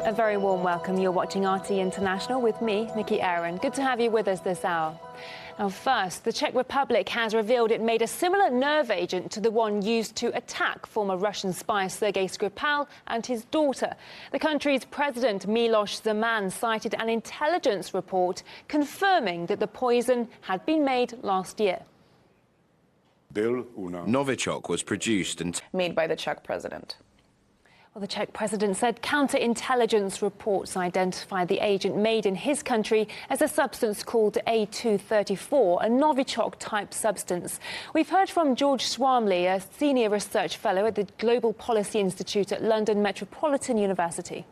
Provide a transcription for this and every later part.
A very warm welcome. You're watching RT International with me, Nikki. Good to have you with us this hour. Now, first, the Czech Republic has revealed it made a similar nerve agent to the one used to attack former Russian spy Sergei Skripal and his daughter. The country's president, Miloš Zeman, cited an intelligence report confirming that the poison had been made last year. Novichok was produced and made by the Czech president. Well, the Czech president said counterintelligence reports identified the agent made in his country as a substance called A234, a Novichok-type substance. We've heard from George Swamley, a senior research fellow at the Global Policy Institute at London Metropolitan University.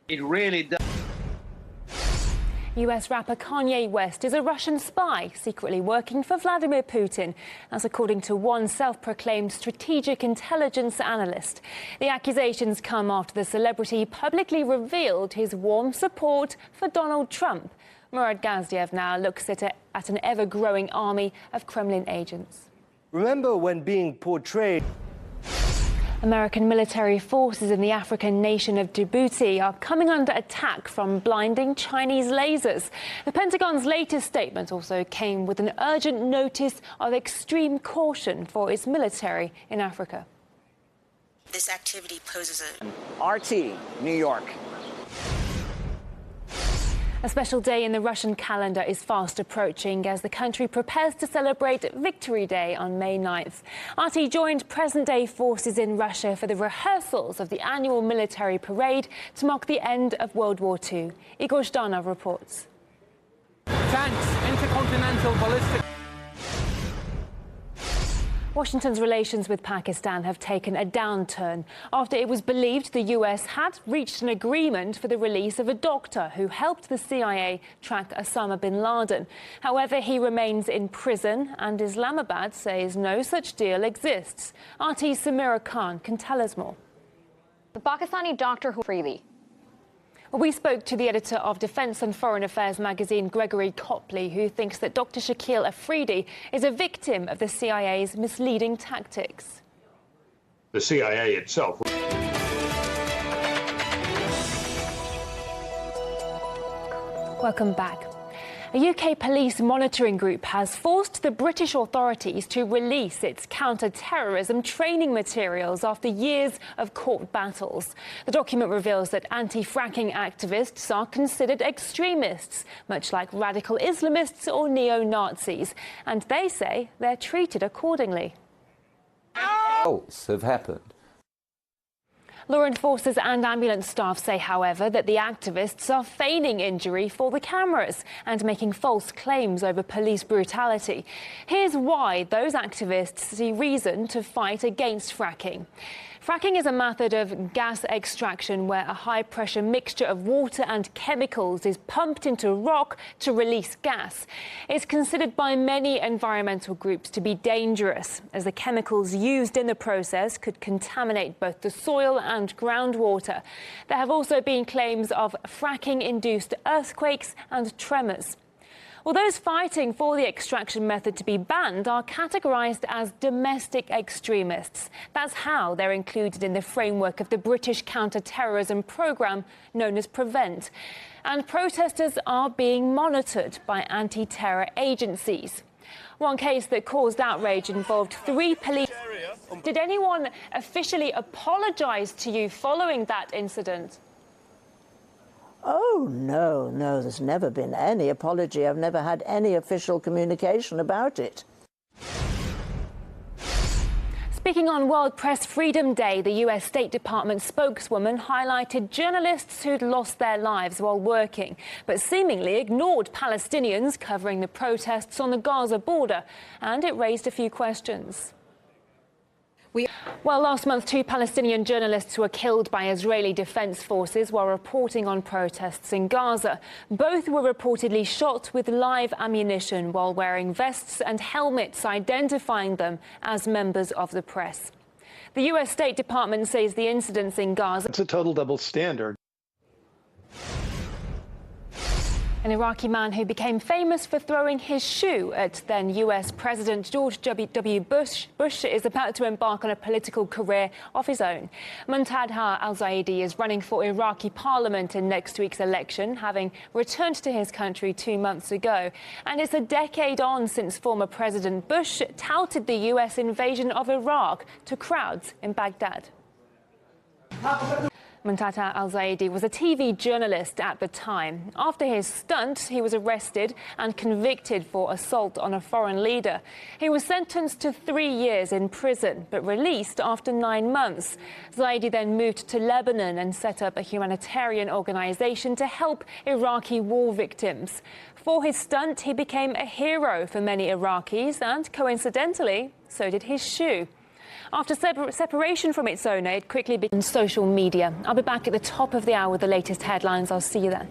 It really does. US rapper Kanye West is a Russian spy secretly working for Vladimir Putin. That's according to one self-proclaimed strategic intelligence analyst. The accusations come after the celebrity publicly revealed his warm support for Donald Trump. Murad Gazdiev now looks at an ever-growing army of Kremlin agents. Remember when being portrayed... American military forces in the African nation of Djibouti are coming under attack from blinding Chinese lasers. The Pentagon's latest statement also came with an urgent notice of extreme caution for its military in Africa. This activity poses a... RT, New York. A special day in the Russian calendar is fast approaching as the country prepares to celebrate Victory Day on May 9th. RT joined present-day forces in Russia for the rehearsals of the annual military parade to mark the end of World War II. Igor Zhdanov reports. Tanks, intercontinental ballistic... Washington's relations with Pakistan have taken a downturn after it was believed the US had reached an agreement for the release of a doctor who helped the CIA track Osama bin Laden. However, he remains in prison and Islamabad says no such deal exists. RT's Samira Khan can tell us more. The Pakistani doctor who freely. We spoke to the editor of Defence and Foreign Affairs magazine, Gregory Copley, who thinks that Dr. Shakil Afridi is a victim of the CIA's misleading tactics. The CIA itself. Welcome back. A UK police monitoring group has forced the British authorities to release its counter-terrorism training materials after years of court battles. The document reveals that anti-fracking activists are considered extremists, much like radical Islamists or neo-Nazis, and they say they're treated accordingly. Have happened. Law enforcers and ambulance staff say, however, that the activists are feigning injury for the cameras and making false claims over police brutality. Here's why those activists see reason to fight against fracking. Fracking is a method of gas extraction where a high-pressure mixture of water and chemicals is pumped into rock to release gas. It's considered by many environmental groups to be dangerous, as the chemicals used in the process could contaminate both the soil and groundwater. There have also been claims of fracking-induced earthquakes and tremors. Well, those fighting for the extraction method to be banned are categorised as domestic extremists. That's how they're included in the framework of the British counter-terrorism programme known as PREVENT. And protesters are being monitored by anti-terror agencies. One case that caused outrage involved 3 police. Did anyone officially apologise to you following that incident? Oh, no, there's never been any apology. I've never had any official communication about it. Speaking on World Press Freedom Day, the US State Department spokeswoman highlighted journalists who'd lost their lives while working, but seemingly ignored Palestinians covering the protests on the Gaza border, and it raised a few questions. Well, last month, 2 Palestinian journalists were killed by Israeli defense forces while reporting on protests in Gaza. Both were reportedly shot with live ammunition while wearing vests and helmets, identifying them as members of the press. The US State Department says the incidents in Gaza... It's a total double standard. An Iraqi man who became famous for throwing his shoe at then US President George W. Bush is about to embark on a political career of his own. Muntada al-Zaidi is running for Iraqi parliament in next week's election, having returned to his country 2 months ago. And it's a decade on since former President Bush touted the US invasion of Iraq to crowds in Baghdad. Muntada al-Zaidi was a TV journalist at the time. After his stunt, he was arrested and convicted for assault on a foreign leader. He was sentenced to 3 years in prison, but released after 9 months. Zaidi then moved to Lebanon and set up a humanitarian organization to help Iraqi war victims. For his stunt, he became a hero for many Iraqis, and coincidentally, so did his shoe. After separation from its owner, it quickly became social media. I'll be back at the top of the hour with the latest headlines. I'll see you then.